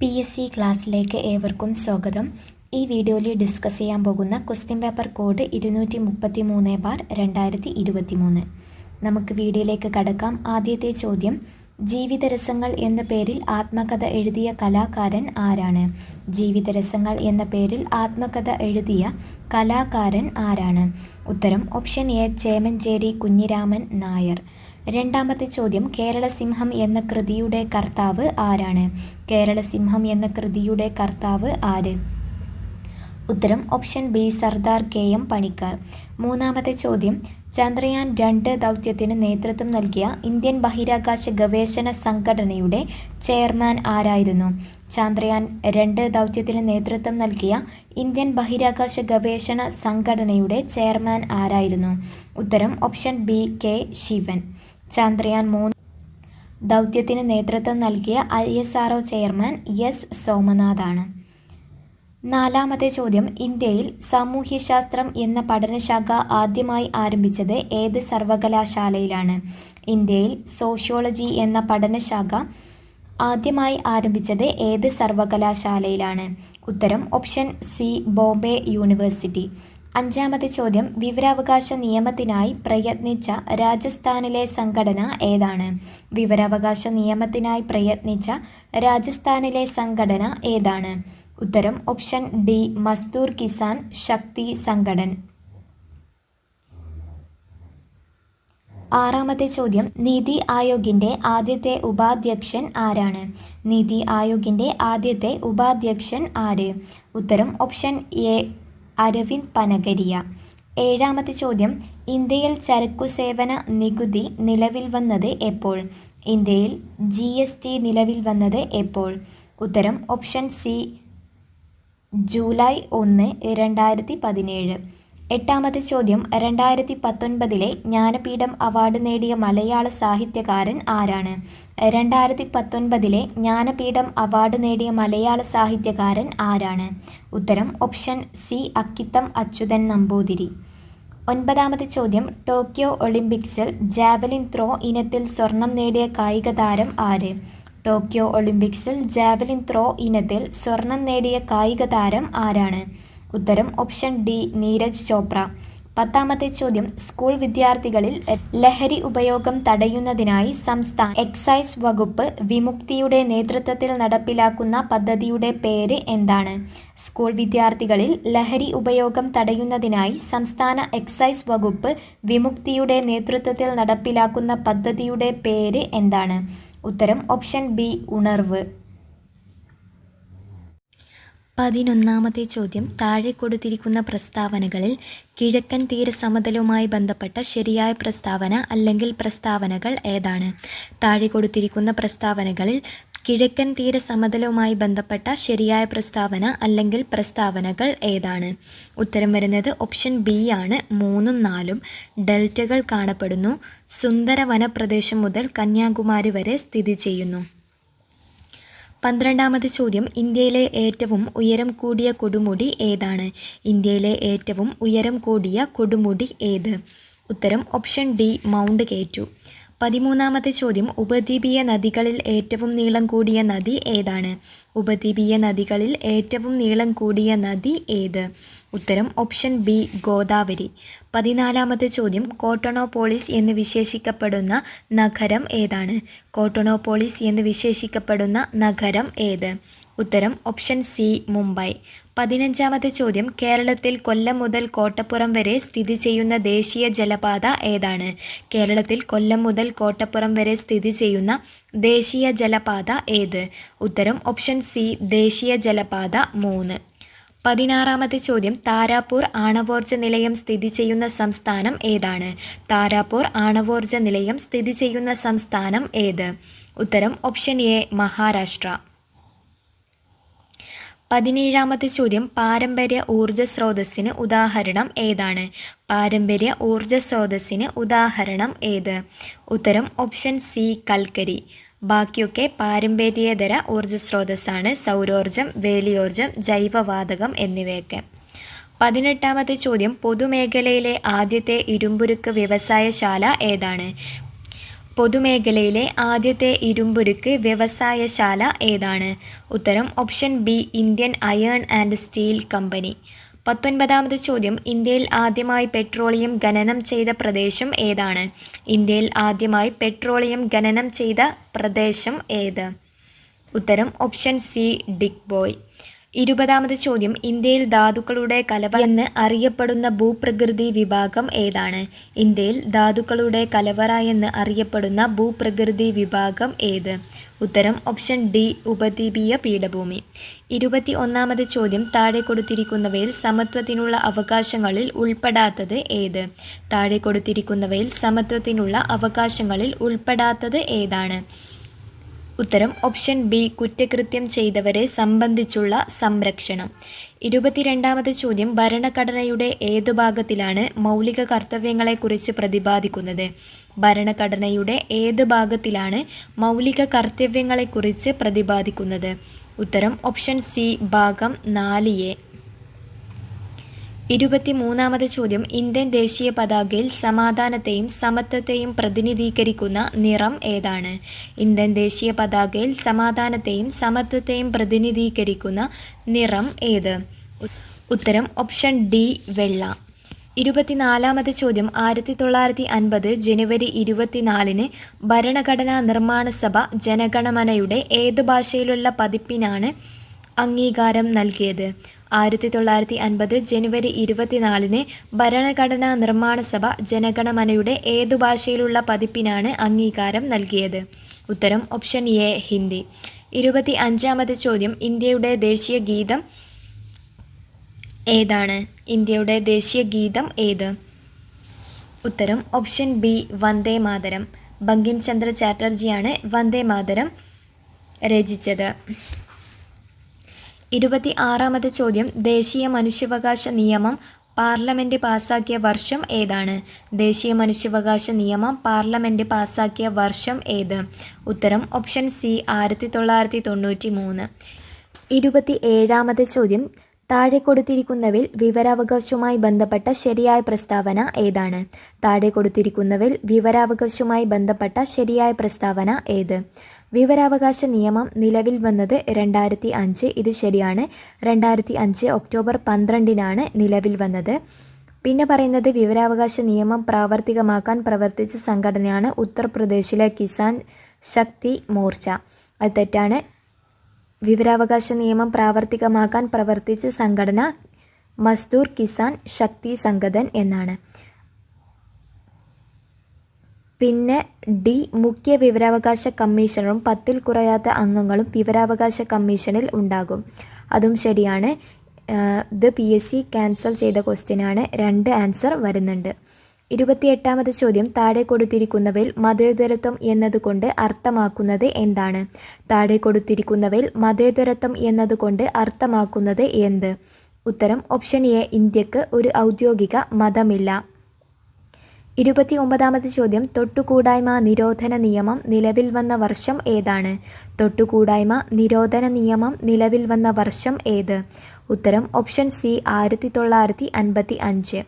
PSC ക്ലാസ്സിലേക്ക് ഏവർക്കും സ്വാഗതം. ഈ വീഡിയോയിൽ ഡിസ്കസ് ചെയ്യാൻ പോകുന്ന ക്വസ്റ്റ്യൻ പേപ്പർ കോഡ് 233/2023. നമുക്ക് വീഡിയോയിലേക്ക് കടക്കാം. ആദ്യത്തെ ചോദ്യം, ജീവിതരസങ്ങൾ എന്ന പേരിൽ ആത്മകഥ എഴുതിയ കലാകാരൻ ആരാണ്? ജീവിതരസങ്ങൾ എന്ന പേരിൽ ആത്മകഥ എഴുതിയ കലാകാരൻ ആരാണ്? ഉത്തരം ഓപ്ഷൻ എ, ചേമഞ്ചേരി കുഞ്ഞിരാമൻ നായർ. രണ്ടാമത്തെ ചോദ്യം, കേരളസിംഹം എന്ന കൃതിയുടെ കർത്താവ് ആരാണ്? കേരളസിംഹം എന്ന കൃതിയുടെ കർത്താവ് ആര്? ഉത്തരം option B, Sardar KM Panicker. മൂന്നാമത്തെ ചോദ്യം, ചന്ദ്രയാൻ 2 ദൗത്യത്തിന് നേതൃത്വം നൽകിയ ഇന്ത്യൻ ബഹിരാകാശ ഗവേഷണ സംഘടനയുടെ ചെയർമാൻ ആരായിരുന്നു? ചന്ദ്രയാൻ 2 ദൗത്യത്തിന് നേതൃത്വം നൽകിയ ഇന്ത്യൻ ബഹിരാകാശ ഗവേഷണ സംഘടനയുടെ ചെയർമാൻ ആരായിരുന്നു? ഉത്തരം option B, K Sivan. Chandrayaan 3 ദൗത്യത്തിന് നേതൃത്വം നൽകിയ ISRO ചെയർമാൻ S സോമനാഥാണ്. നാലാമത്തെ ചോദ്യം, ഇന്ത്യയിൽ സാമൂഹ്യശാസ്ത്രം എന്ന പഠനശാഖ ആദ്യമായി ആരംഭിച്ചത് ഏത് സർവകലാശാലയിലാണ്? ഇന്ത്യയിൽ സോഷ്യോളജി എന്ന പഠനശാഖ ആദ്യമായി ആരംഭിച്ചത് ഏത് സർവകലാശാലയിലാണ്? ഉത്തരം ഓപ്ഷൻ സി, ബോംബെ യൂണിവേഴ്സിറ്റി. അഞ്ചാമത്തെ ചോദ്യം, വിവരാവകാശ നിയമത്തിനായി പ്രയത്നിച്ച രാജസ്ഥാനിലെ സംഘടന ഏതാണ്? വിവരാവകാശ നിയമത്തിനായി പ്രയത്നിച്ച രാജസ്ഥാനിലെ സംഘടന ഏതാണ്? ഉത്തരം ഓപ്ഷൻ ഡി, മസ്ദൂർ കിസാൻ ശക്തി സംഘടൻ. ആറാമത്തെ ചോദ്യം, നീതി ആയോഗിൻ്റെ ആദ്യത്തെ ഉപാധ്യക്ഷൻ ആരാണ്? നീതി ആയോഗിൻ്റെ ആദ്യത്തെ ഉപാധ്യക്ഷൻ ആര്? ഉത്തരം ഓപ്ഷൻ എ, അരവിന്ദ് പനഗരിയ. ഏഴാമത്തെ ചോദ്യം, ഇന്ത്യയിൽ ചരക്കുസേവന നികുതി നിലവിൽ വന്നത് എപ്പോൾ? ഇന്ത്യയിൽ GST നിലവിൽ വന്നത് എപ്പോൾ? ഉത്തരം ഓപ്ഷൻ സി, ജൂലൈ 1, 2017. എട്ടാമത്തെ ചോദ്യം, 2019 ജ്ഞാനപീഠം അവാർഡ് നേടിയ മലയാള സാഹിത്യകാരൻ ആരാണ്? 2019 ജ്ഞാനപീഠം അവാർഡ് നേടിയ മലയാള സാഹിത്യകാരൻ ആരാണ്? ഉത്തരം ഓപ്ഷൻ സി, അക്കിത്തം അച്യുതൻ നമ്പൂതിരി. ഒൻപതാമത്തെ ചോദ്യം, ടോക്കിയോ ഒളിമ്പിക്സിൽ ജാവലിൻ ത്രോ ഇനത്തിൽ സ്വർണം നേടിയ കായിക താരം ആര്? ടോക്കിയോ ഒളിമ്പിക്സിൽ ജാവലിൻ ത്രോ ഇനത്തിൽ സ്വർണം നേടിയ കായിക താരം ആരാണ്? ഉത്തരം ഓപ്ഷൻ ഡി, നീരജ് ചോപ്ര. പത്താമത്തെ ചോദ്യം, സ്കൂൾ വിദ്യാർത്ഥികളിൽ ലഹരി ഉപയോഗം തടയുന്നതിനായി സംസ്ഥാന എക്സൈസ് വകുപ്പ് വിമുക്തിയുടെ നേതൃത്വത്തിൽ നടപ്പിലാക്കുന്ന പദ്ധതിയുടെ പേര് എന്താണ്? സ്കൂൾ വിദ്യാർത്ഥികളിൽ ലഹരി ഉപയോഗം തടയുന്നതിനായി സംസ്ഥാന എക്സൈസ് വകുപ്പ് വിമുക്തിയുടെ നേതൃത്വത്തിൽ നടപ്പിലാക്കുന്ന പദ്ധതിയുടെ പേര് എന്താണ്? ഉത്തരം ഓപ്ഷൻ ബി, ഉണർവ്. 11ാമത്തെ ചോദ്യം, താഴെ കൊടുത്തിരിക്കുന്ന പ്രസ്താവനകളിൽ കിഴക്കൻ തീരസമതലവുമായി ബന്ധപ്പെട്ട ശരിയായ പ്രസ്താവന അല്ലെങ്കിൽ പ്രസ്താവനകൾ ഏതാണ്? താഴെ കൊടുത്തിരിക്കുന്ന പ്രസ്താവനകളിൽ കിഴക്കൻ തീരസമതലവുമായി ബന്ധപ്പെട്ട ശരിയായ പ്രസ്താവന അല്ലെങ്കിൽ പ്രസ്താവനകൾ ഏതാണ്? ഉത്തരം വരുന്നത് ഓപ്ഷൻ ബി ആണ്. 3ഉം 4ഉം ഡെൽറ്റകൾ കാണപ്പെടുന്നു. സുന്ദര വനപ്രദേശം മുതൽ കന്യാകുമാരി വരെ സ്ഥിതി ചെയ്യുന്നു. 12ാമത്തെ ചോദ്യം, ഇന്ത്യയിലെ ഏറ്റവും ഉയരം കൂടിയ കൊടുമുടി ഏതാണ്? ഇന്ത്യയിലെ ഏറ്റവും ഉയരം കൂടിയ കൊടുമുടി ഏത്? ഉത്തരം ഓപ്ഷൻ ഡി, മൗണ്ട് K2. 13ാമത്തെ ചോദ്യം, ഉപദ്വീപീയ നദികളിൽ ഏറ്റവും നീളം കൂടിയ നദി ഏതാണ്? ഉപദ്വീപീയ നദികളിൽ ഏറ്റവും നീളം കൂടിയ നദി ഏത്? ഉത്തരം ഓപ്ഷൻ ബി, ഗോദാവരി. 14ാമത്തെ ചോദ്യം, കോട്ടോണോപോളിസ് എന്ന് വിശേഷിക്കപ്പെടുന്ന നഗരം ഏതാണ്? കോട്ടോണോപോളിസ് എന്ന് വിശേഷിക്കപ്പെടുന്ന നഗരം ഏത്? ഉത്തരം ഓപ്ഷൻ സി, മുംബൈ. 15ാമത്തെ ചോദ്യം, കേരളത്തിൽ കൊല്ലം മുതൽ കോട്ടപ്പുറം വരെ സ്ഥിതി ചെയ്യുന്ന ദേശീയ ജലപാത ഏതാണ്? കേരളത്തിൽ കൊല്ലം മുതൽ കോട്ടപ്പുറം വരെ സ്ഥിതി ചെയ്യുന്ന ദേശീയ ജലപാത ഏത്? ഉത്തരം ഓപ്ഷൻ സി, ദേശീയ ജലപാത 3. 16ാമത്തെ ചോദ്യം, താരാപൂർ ആണവോർജ നിലയം സ്ഥിതി ചെയ്യുന്ന സംസ്ഥാനം ഏതാണ്? താരാപൂർ ആണവോർജ നിലയം സ്ഥിതി ചെയ്യുന്ന സംസ്ഥാനം ഏത്? ഉത്തരം ഓപ്ഷൻ എ, മഹാരാഷ്ട്ര. 17ാമത്തെ ചോദ്യം, പാരമ്പര്യ ഊർജ സ്രോതസ്സിന് ഉദാഹരണം ഏതാണ്? പാരമ്പര്യ ഊർജ സ്രോതസ്സിന് ഉദാഹരണം ഏത്? ഉത്തരം ഓപ്ഷൻ സി, കൽക്കരി. ബാക്കിയൊക്കെ പാരമ്പര്യേതര ഊർജ സ്രോതസ്സാണ്. സൗരോർജം, വേലിയോർജം, ജൈവവാതകം എന്നിവയൊക്കെ. 18ാമത്തെ ചോദ്യം പൊതുമേഖലയിലെ ആദ്യത്തെ ഇരുമ്പുരുക്ക് വ്യവസായശാല ഏതാണ്? പൊതുമേഖലയിലെ ആദ്യത്തെ ഇരുമ്പുരുക്ക് വ്യവസായശാല ഏതാണ്? ഉത്തരം option B, Indian iron and steel company. 19ാമത്തെ ചോദ്യം ഇന്ത്യയിൽ ആദ്യമായി പെട്രോളിയം ഖനനം ചെയ്ത പ്രദേശം ഏതാണ്? ഇന്ത്യയിൽ ആദ്യമായി പെട്രോളിയം ഖനനം ചെയ്ത പ്രദേശം ഏത്? ഉത്തരം ഓപ്ഷൻ സി, ഡിഗ്ബോയ്. 20ാമത്തെ ചോദ്യം ഇന്ത്യയിൽ ധാതുക്കളുടെ കലവറ എന്ന് അറിയപ്പെടുന്ന ഭൂപ്രകൃതി വിഭാഗം ഏതാണ്? ഇന്ത്യയിൽ ധാതുക്കളുടെ കലവറ എന്ന് അറിയപ്പെടുന്ന ഭൂപ്രകൃതി വിഭാഗം ഏത്? ഉത്തരം ഓപ്ഷൻ ഡി, ഉപദ്വീപീയ പീഠഭൂമി. 21ാമത്തെ ചോദ്യം താഴെ കൊടുത്തിരിക്കുന്നവയിൽ സമത്വത്തിനുള്ള അവകാശങ്ങളിൽ ഉൾപ്പെടാത്തത് ഏത്? താഴെ കൊടുത്തിരിക്കുന്നവയിൽ സമത്വത്തിനുള്ള അവകാശങ്ങളിൽ ഉൾപ്പെടാത്തത് ഏതാണ്? ഉത്തരം ഓപ്ഷൻ ബി, കുറ്റകൃത്യം ചെയ്തവരെ സംബന്ധിച്ചുള്ള സംരക്ഷണം. 22ാമത്തെ ചോദ്യം ഭരണഘടനയുടെ ഏതു ഭാഗത്തിലാണ് മൗലിക കർത്തവ്യങ്ങളെക്കുറിച്ച് പ്രതിപാദിക്കുന്നത്? ഭരണഘടനയുടെ ഏത് ഭാഗത്തിലാണ് മൗലിക കർത്തവ്യങ്ങളെക്കുറിച്ച് പ്രതിപാദിക്കുന്നത്? ഉത്തരം ഓപ്ഷൻ സി, ഭാഗം 4A. 23ാമത്തെ ചോദ്യം ഇന്ത്യൻ ദേശീയ പതാകയിൽ സമാധാനത്തെയും സമത്വത്തെയും പ്രതിനിധീകരിക്കുന്ന നിറം ഏതാണ്? ഇന്ത്യൻ ദേശീയ പതാകയിൽ സമാധാനത്തെയും സമത്വത്തെയും പ്രതിനിധീകരിക്കുന്ന നിറം ഏത്? ഉത്തരം ഓപ്ഷൻ ഡി, വെള്ള. 24ാമത്തെ ചോദ്യം 1950 ജനുവരി 24-ന് ഭരണഘടനാ നിർമ്മാണ സഭ ജനഗണമനയുടെ ഏതു ഭാഷയിലുള്ള പതിപ്പിനാണ് അംഗീകാരം നൽകിയത്? 1950 ജനുവരി 24-ന് ഭരണഘടനാ നിർമ്മാണ സഭ ജനഗണമനയുടെ ഏതു ഭാഷയിലുള്ള പതിപ്പിനാണ് അംഗീകാരം നൽകിയത്? ഉത്തരം ഓപ്ഷൻ എ, ഹിന്ദി. 25ാമത്തെ ചോദ്യം ഇന്ത്യയുടെ ദേശീയ ഗീതം ഏതാണ്? ഇന്ത്യയുടെ ദേശീയ ഗീതം ഏത്? ഉത്തരം ഓപ്ഷൻ ബി, വന്ദേ മാതരം. ബങ്കിം ചന്ദ്ര ചാറ്റർജിയാണ് വന്ദേ മാതരം രചിച്ചത്. 26ാമത്തെ ചോദ്യം ദേശീയ മനുഷ്യാവകാശ നിയമം പാർലമെൻറ്റ് പാസാക്കിയ വർഷം ഏതാണ്? ദേശീയ മനുഷ്യാവകാശ നിയമം പാർലമെൻറ്റ് പാസാക്കിയ വർഷം ഏത്? ഉത്തരം ഓപ്ഷൻ സി, 1993. 27ാമത്തെ ചോദ്യം താഴെ കൊടുത്തിരിക്കുന്നവയിൽ വിവരാവകാശവുമായി ബന്ധപ്പെട്ട ശരിയായ പ്രസ്താവന ഏതാണ്? താഴെ കൊടുത്തിരിക്കുന്നവയിൽ വിവരാവകാശവുമായി ബന്ധപ്പെട്ട ശരിയായ പ്രസ്താവന ഏത്? വിവരാവകാശ നിയമം നിലവിൽ വന്നത് 2005. ഇത് ശരിയാണ്. 2005 ഒക്ടോബർ 12-നാണ് നിലവിൽ വന്നത്. പിന്നെ പറയുന്നത് വിവരാവകാശ നിയമം പ്രാവർത്തികമാക്കാൻ പ്രവർത്തിച്ച സംഘടനയാണ് ഉത്തർപ്രദേശിലെ കിസാൻ ശക്തി മോർച്ച. അത് തെറ്റാണ്. വിവരാവകാശ നിയമം പ്രാവർത്തികമാക്കാൻ പ്രവർത്തിച്ച സംഘടന മസ്ദൂർ കിസാൻ ശക്തി സംഗതൻ എന്നാണ്. പിന്നെ ഡി, മുഖ്യ വിവരാവകാശ കമ്മീഷണറും 10-ൽ കുറയാത്ത അംഗങ്ങളും വിവരാവകാശ കമ്മീഷനിൽ ഉണ്ടാകും. അതും ശരിയാണ്. ഇത് PSC ക്യാൻസൽ ചെയ്ത ക്വസ്റ്റ്യനാണ്. 2 ആൻസർ വരുന്നുണ്ട്. 28ാമത്തെ ചോദ്യം താഴെ കൊടുത്തിരിക്കുന്നവയിൽ മതേതരത്വം എന്നതുകൊണ്ട് അർത്ഥമാക്കുന്നത് എന്താണ്? താഴെ കൊടുത്തിരിക്കുന്നവയിൽ മതേതരത്വം എന്നതുകൊണ്ട് അർത്ഥമാക്കുന്നത് എന്ത്? ഉത്തരം ഓപ്ഷൻ എ, ഇന്ത്യക്ക് ഒരു ഔദ്യോഗിക മതമില്ല. 29ാമത്തെ ചോദ്യം തൊട്ടുകൂടായ്മ നിരോധന നിയമം നിലവിൽ വന്ന വർഷം ഏതാണ്? തൊട്ടുകൂടായ്മ നിരോധന നിയമം നിലവിൽ വന്ന വർഷം ഏത്? ഉത്തരം ഓപ്ഷൻ സി, 1955.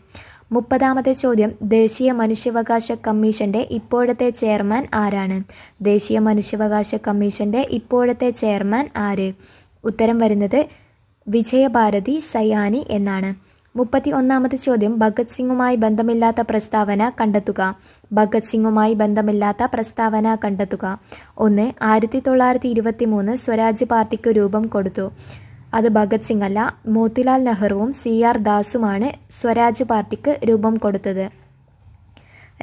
30ാമത്തെ ചോദ്യം ദേശീയ മനുഷ്യാവകാശ കമ്മീഷന്റെ ഇപ്പോഴത്തെ ചെയർമാൻ ആരാണ്? ദേശീയ മനുഷ്യാവകാശ കമ്മീഷന്റെ ഇപ്പോഴത്തെ ചെയർമാൻ ആര്? ഉത്തരം വരുന്നത് വിജയഭാരതി സയാനി എന്നാണ്. 31ാമത്തെ ചോദ്യം ഭഗത് സിംഗുമായി ബന്ധമില്ലാത്ത പ്രസ്താവന കണ്ടെത്തുക. ഭഗത് സിംഗുമായി ബന്ധമില്ലാത്ത പ്രസ്താവന കണ്ടെത്തുക. 1. 1923 സ്വരാജ് പാർട്ടിക്ക് രൂപം കൊടുത്തു. അത് ഭഗത് സിംഗ് അല്ല, മോത്തിലാൽ നെഹ്റുവും CR ദാസുമാണ് സ്വരാജ് പാർട്ടിക്ക് രൂപം കൊടുത്തത്.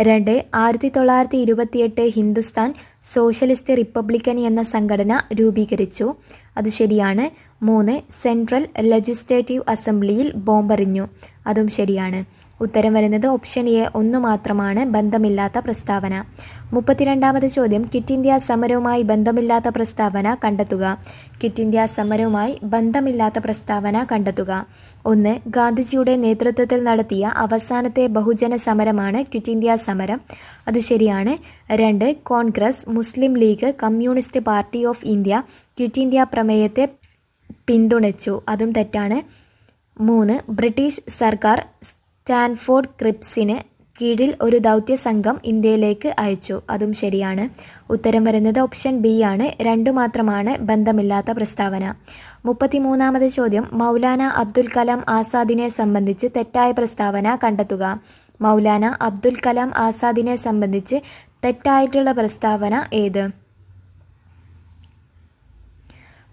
2. 1928 ഹിന്ദുസ്ഥാൻ സോഷ്യലിസ്റ്റ് റിപ്പബ്ലിക്കൻ എന്ന സംഘടന രൂപീകരിച്ചു. അത് ശരിയാണ്. 3. സെൻട്രൽ ലെജിസ്ലേറ്റീവ് അസംബ്ലിയിൽ ബോംബെറിഞ്ഞു. അതും ശരിയാണ്. ഉത്തരം വരുന്നത് ഓപ്ഷൻ എ, 1 മാത്രമാണ് ബന്ധമില്ലാത്ത പ്രസ്താവന. 32ാമത്തെ ചോദ്യം ക്വിറ്റ് ഇന്ത്യ സമരവുമായി ബന്ധമില്ലാത്ത പ്രസ്താവന കണ്ടെത്തുക. ക്വിറ്റ് ഇന്ത്യ സമരവുമായി ബന്ധമില്ലാത്ത പ്രസ്താവന കണ്ടെത്തുക. 1. ഗാന്ധിജിയുടെ നേതൃത്വത്തിൽ നടത്തിയ അവസാനത്തെ ബഹുജന സമരമാണ് ക്വിറ്റ് ഇന്ത്യ സമരം. അത് ശരിയാണ്. 2. കോൺഗ്രസ്, മുസ്ലിം ലീഗ്, കമ്മ്യൂണിസ്റ്റ് പാർട്ടി ഓഫ് ഇന്ത്യ ക്വിറ്റ് ഇന്ത്യ പ്രമേയത്തെ പിന്തുണച്ചു. അതും തെറ്റാണ്. 3. ബ്രിട്ടീഷ് സർക്കാർ സ്റ്റാൻഫോർഡ് ക്രിപ്സിന് കീഴിൽ ഒരു ദൗത്യ സംഘം ഇന്ത്യയിലേക്ക് അയച്ചു. അതും ശരിയാണ്. ഉത്തരം വരുന്നത് ഓപ്ഷൻ ബി ആണ്. രണ്ടു മാത്രമാണ് ബന്ധമില്ലാത്ത പ്രസ്താവന. 33-ാമത് ചോദ്യം. മൗലാന അബ്ദുൽ കലാം ആസാദിനെ സംബന്ധിച്ച് തെറ്റായ പ്രസ്താവന കണ്ടെത്തുക. മൗലാന അബ്ദുൽ കലാം ആസാദിനെ സംബന്ധിച്ച് തെറ്റായിട്ടുള്ള പ്രസ്താവന ഏത്?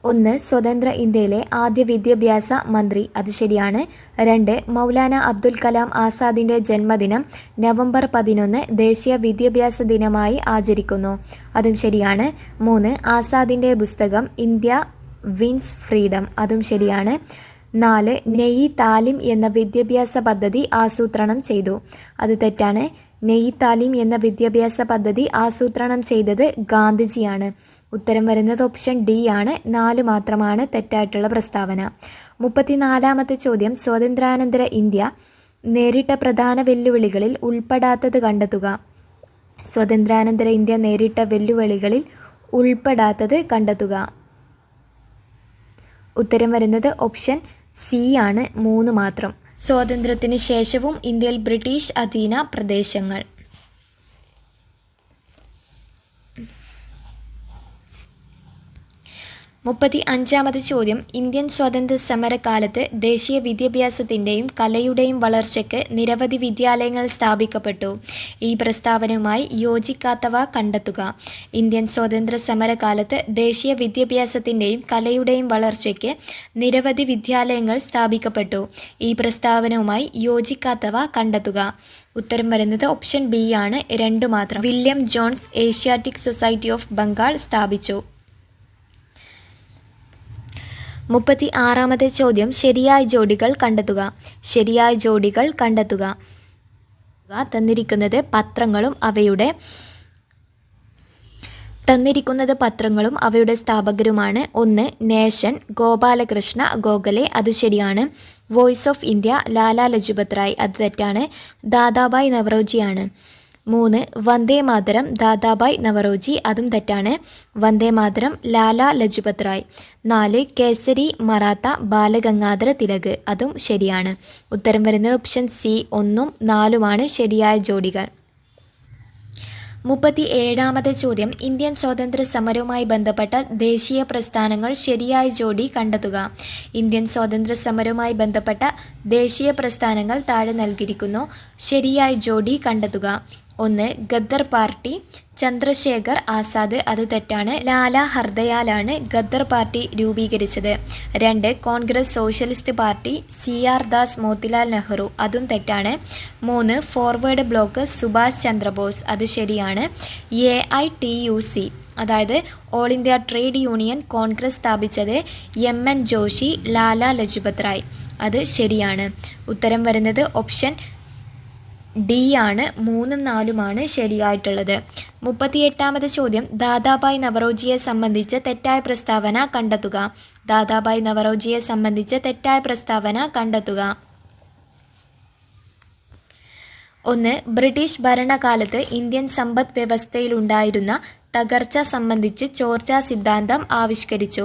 1. സ്വതന്ത്ര ഇന്ത്യയിലെ ആദ്യ വിദ്യാഭ്യാസ മന്ത്രി. അത് ശരിയാണ്. 2. മൗലാന അബ്ദുൽ കലാം ആസാദിൻ്റെ ജന്മദിനം നവംബർ 11 ദേശീയ വിദ്യാഭ്യാസ ദിനമായി ആചരിക്കുന്നു. അതും ശരിയാണ്. 3. ആസാദിൻ്റെ പുസ്തകം ഇന്ത്യ വിൻസ് ഫ്രീഡം. അതും ശരിയാണ്. 4. നെയ് താലിം എന്ന വിദ്യാഭ്യാസ പദ്ധതി ആസൂത്രണം ചെയ്തു. അത് തെറ്റാണ്. നെയ് താലിം എന്ന വിദ്യാഭ്യാസ പദ്ധതി ആസൂത്രണം ചെയ്തത് ഗാന്ധിജിയാണ്. ഉത്തരം വരുന്നത് ഓപ്ഷൻ ഡി ആണ്. 4 മാത്രമാണ് തെറ്റായിട്ടുള്ള പ്രസ്താവന. 34-ാമത്തെ ചോദ്യം. സ്വാതന്ത്ര്യാനന്തര ഇന്ത്യ നേരിട്ട പ്രധാന വെല്ലുവിളികളിൽ ഉൾപ്പെടാത്തത് കണ്ടെത്തുക. സ്വാതന്ത്ര്യാനന്തര ഇന്ത്യ നേരിട്ട വെല്ലുവിളികളിൽ ഉൾപ്പെടാത്തത് കണ്ടെത്തുക. ഉത്തരം വരുന്നത് ഓപ്ഷൻ സി ആണ്. 3 മാത്രം. സ്വാതന്ത്ര്യത്തിന് ശേഷവും ഇന്ത്യയിൽ ബ്രിട്ടീഷ് അധീന പ്രദേശങ്ങൾ. 35-ാമത് ചോദ്യം. ഇന്ത്യൻ സ്വാതന്ത്ര്യ സമരകാലത്ത് ദേശീയ വിദ്യാഭ്യാസത്തിൻ്റെയും കലയുടെയും വളർച്ചയ്ക്ക് നിരവധി വിദ്യാലയങ്ങൾ സ്ഥാപിക്കപ്പെട്ടു. ഈ പ്രസ്താവനയുമായി യോജിക്കാത്തവ കണ്ടെത്തുക. ഇന്ത്യൻ സ്വാതന്ത്ര്യ സമരകാലത്ത് ദേശീയ വിദ്യാഭ്യാസത്തിൻ്റെയും കലയുടെയും വളർച്ചയ്ക്ക് നിരവധി വിദ്യാലയങ്ങൾ സ്ഥാപിക്കപ്പെട്ടു. ഈ പ്രസ്താവനയുമായി യോജിക്കാത്തവ കണ്ടെത്തുക. ഉത്തരം വരുന്നത് ഓപ്ഷൻ ബി ആണ്. 2 മാത്രം. William Jones Asiatic society of Bengal സ്ഥാപിച്ചു. 36-ാമത്തെ ചോദ്യം. ശരിയായ ജോഡികൾ കണ്ടെത്തുക. ശരിയായ ജോഡികൾ കണ്ടെത്തുക. തന്നിരിക്കുന്നത് പത്രങ്ങളും അവയുടെ സ്ഥാപകരുമാണ്. 1. നേഷൻ ഗോപാലകൃഷ്ണ ഗോഖലെ. അത് ശരിയാണ്. Voice of India Lala Lajpat Rai. അത് തെറ്റാണ്. ദാദാഭായ് നവറോജിയാണ്. 3. വന്ദേ മാതരം ദാദാഭായ് നവറോജി. അതും തെറ്റാണ്. വന്ദേ മാതരം ലാലാ ലജ്പത് റായ്. 4. കേസരി മറാത്ത ബാലഗംഗാധര തിലക്. അതും ശരിയാണ്. ഉത്തരം വരുന്നത് ഓപ്ഷൻ സി 1ഉം 4ഉമാണ് ശരിയായ ജോഡികൾ. 37-ാമത്തെ ചോദ്യം. ഇന്ത്യൻ സ്വാതന്ത്ര്യ സമരവുമായി ബന്ധപ്പെട്ട ദേശീയ പ്രസ്ഥാനങ്ങൾ ശരിയായ ജോഡി കണ്ടെത്തുക. ഇന്ത്യൻ സ്വാതന്ത്ര്യ സമരവുമായി ബന്ധപ്പെട്ട ദേശീയ പ്രസ്ഥാനങ്ങൾ താഴെ നൽകിയിരിക്കുന്നു. ശരിയായ ജോഡി കണ്ടെത്തുക. 1. ഗദ്ദർ പാർട്ടി ചന്ദ്രശേഖർ ആസാദ്. അത് തെറ്റാണ്. ലാല ഹർദയാലാണ് ഗദ്ദർ പാർട്ടി രൂപീകരിച്ചത്. 2. Congress socialist party CR Das Motilal Nehru. അതും തെറ്റാണ്. 3. Forward block Subhash Chandrabose. അത് ശരിയാണ്. AITUC അതായത് all India trade union Congress സ്ഥാപിച്ചത് MN ജോഷി ലാലാ ലജ്പത് റായ്. അത് ശരിയാണ്. ഉത്തരം വരുന്നത് ഓപ്ഷൻ ഡി ആണ്. 3ഉം 4ഉമാണ് ശരിയായിട്ടുള്ളത്. 38-ാമത് ചോദ്യം. ദാദാഭായ് നവറോജിയെ സംബന്ധിച്ച് തെറ്റായ പ്രസ്താവന കണ്ടെത്തുക. ദാദാഭായ് നവറോജിയെ സംബന്ധിച്ച് തെറ്റായ പ്രസ്താവന കണ്ടെത്തുക. 1. ബ്രിട്ടീഷ് ഭരണകാലത്ത് ഇന്ത്യൻ സമ്പദ് വ്യവസ്ഥയിലുണ്ടായിരുന്ന തകർച്ച സംബന്ധിച്ച് ചോർച്ചാ സിദ്ധാന്തം ആവിഷ്കരിച്ചു.